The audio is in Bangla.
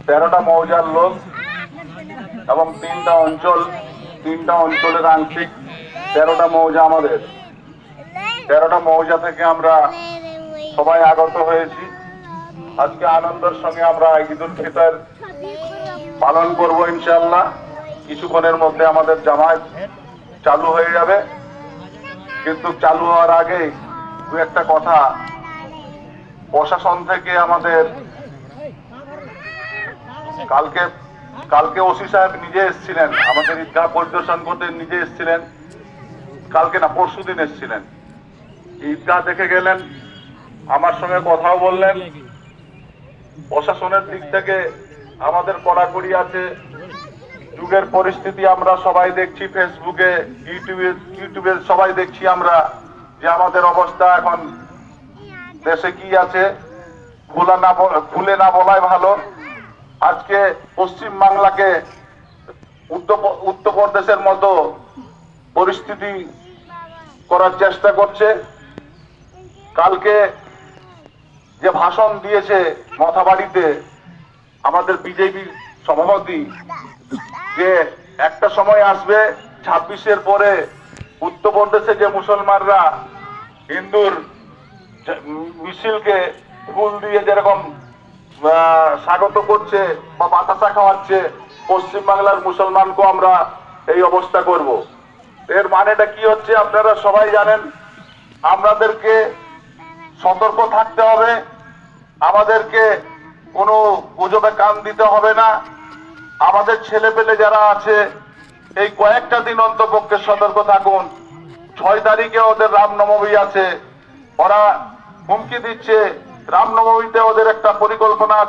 13টা মৌজার লোক এবং 3টা অঞ্চলের আংশিক 13টা মৌজা আমাদের। 13টা মৌজা থেকে আমরা সবাই আগত হয়েছি। আজকে আনন্দের সঙ্গে আমরা ঈদুল ফিতর পালন করব ইনশাআল্লাহ। কিছুক্ষণের মধ্যে আমাদের জামায়াত চালু হয়ে যাবে, কিন্তু চালু হওয়ার আগে দু একটা কথা প্রশাসন থেকে আমাদের কালকে ওসি সাহেব নিজে এসেছিলেন, আমাদের ঈদগাহ পরিদর্শন করতে নিজে এসেছিলেন। কালকে না, পরশুদিন এসেছিলেন, ঈদগাহ দেখে গেলেন, আমার সঙ্গে কথাও বললেন। প্রশাসনের দিক থেকে আমাদের কড়াকড়ি আছে। যুগের পরিস্থিতি আমরা সবাই দেখছি, ফেসবুকে ইউটিউবে সবাই দেখছি আমরা যে আমাদের অবস্থা এখন দেশে কি আছে, খুলে না বলাই ভালো। আজকে পশ্চিম বাংলাকে উত্তরপ্রদেশের মতো পরিস্থিতি করার চেষ্টা করছে। কালকে যে ভাষণ দিয়েছে মথাবাড়িতে আমাদের বিজেপির সভাপতি, যে একটা সময় আসবে 26-এর পরে উত্তরপ্রদেশে যে মুসলমানরা হিন্দুর মিছিলকে ফুল দিয়ে যেরকম স্বাগত করছে বা বাতাসা খাওয়াচ্ছে, পশ্চিমবাংলার মুসলমানকে আমরা এই অবস্থা করব। এর মানেটা কি হচ্ছে আপনারা সবাই জানেন। আমাদেরকে সতর্ক থাকতে হবে, আমাদেরকে কোনো গুজবে কান দিতে হবে না। আমাদের ছেলে পেলে যারা আছে এই কয়েকটা দিন অন্তপক্ষে সতর্ক থাকুন। 6 তারিখে ওদের রামনবমী আছে, ওরা হুমকি দিচ্ছে। রামনবমীতে ওদের একটা পরিকল্পনা আছে।